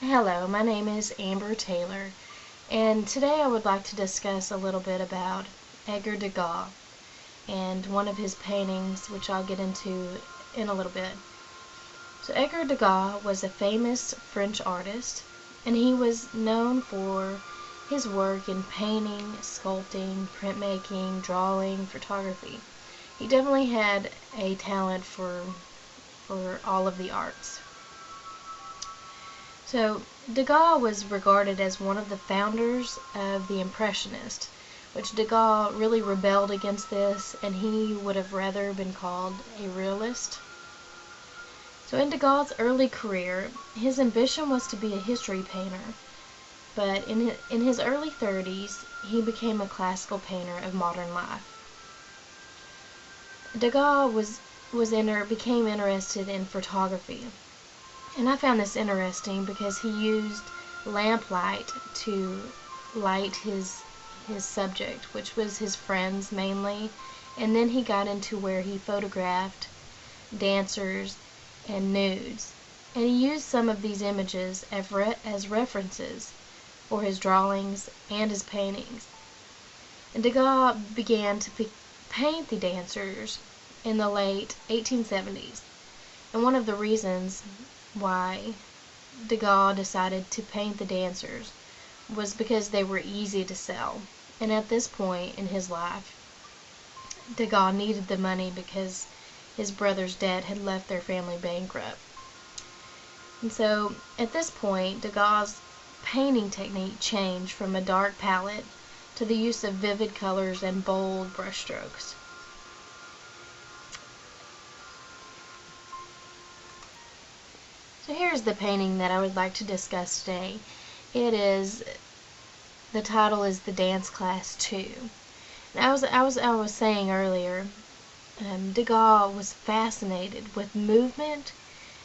Hello, my name is Amber Taylor, and today I would like to discuss a little bit about Edgar Degas and one of his paintings, which I'll get into in a little bit. So Edgar Degas was a famous French artist, and he was known for his work in painting, sculpting, printmaking, drawing, photography. He definitely had a talent for all of the arts. So Degas was regarded as one of the founders of the Impressionists, which Degas really rebelled against this, and he would have rather been called a realist. So in Degas' early career, his ambition was to be a history painter, but in his early 30s, he became a classical painter of modern life. Degas became interested in photography. And I found this interesting because he used lamplight to light his subject, which was his friends mainly, and then he got into where he photographed dancers and nudes. And he used some of these images as references for his drawings and his paintings. And Degas began to paint the dancers in the late 1870s. And one of the reasons why Degas decided to paint the dancers was because they were easy to sell. And at this point in his life, Degas needed the money because his brother's debt had left their family bankrupt. And so at this point, Degas' painting technique changed from a dark palette to the use of vivid colors and bold brushstrokes. So here's the painting that I would like to discuss today. The title is The Dance Class 2. And I was saying earlier, Degas was fascinated with movement,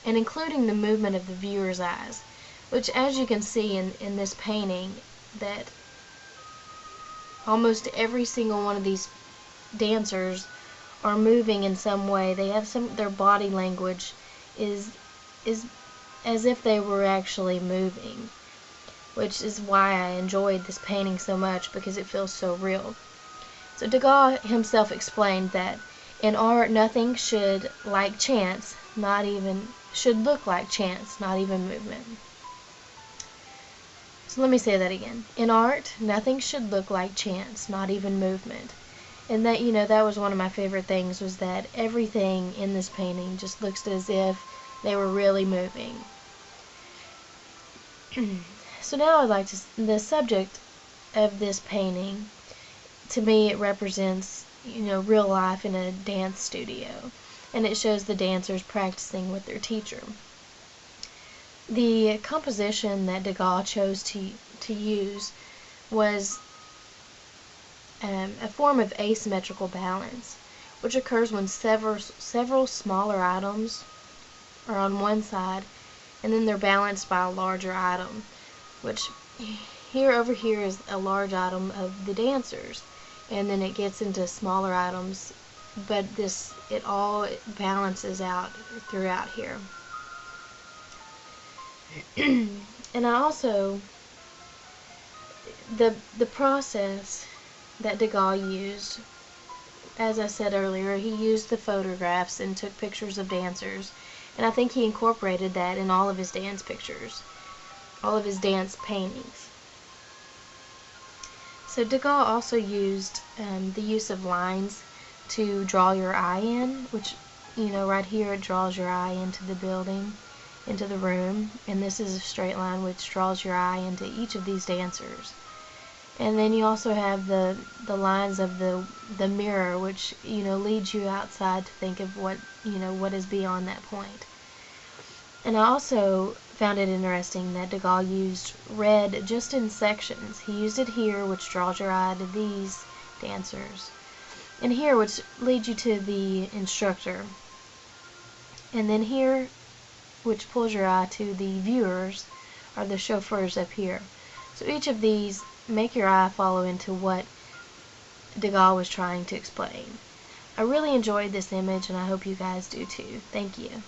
and including the movement of the viewer's eyes, which, as you can see in this painting, that almost every single one of these dancers are moving in some way. They have their body language is as if they were actually moving, which is why I enjoyed this painting so much, because it feels so real. So Degas himself explained that in art, nothing should look like chance, not even movement. So let me say that again. In art, nothing should look like chance, not even movement. And that, that was one of my favorite things, was that everything in this painting just looks as if they were really moving. So now the subject of this painting, to me, it represents, real life in a dance studio, and it shows the dancers practicing with their teacher. The composition that Degas chose to use was a form of asymmetrical balance, which occurs when several smaller items are on one side, and then they're balanced by a larger item, which over here is a large item of the dancers, and then it gets into smaller items, but it all balances out throughout here. And I also, the process that Degas used, as I said earlier, he used the photographs and took pictures of dancers, and I think he incorporated that in all of his dance pictures, all of his dance paintings. So Degas also used the use of lines to draw your eye in, which, right here it draws your eye into the building, into the room, and this is a straight line which draws your eye into each of these dancers. And then you also have the lines of the mirror, which leads you outside to think of what is beyond that point. And I also found it interesting that Degas used red just in sections. He used it here, which draws your eye to these dancers, and here, which leads you to the instructor, and then here, which pulls your eye to the viewers, or the chauffeurs up here. So each of these make your eye follow into what Degas was trying to explain. I really enjoyed this image, and I hope you guys do too. Thank you.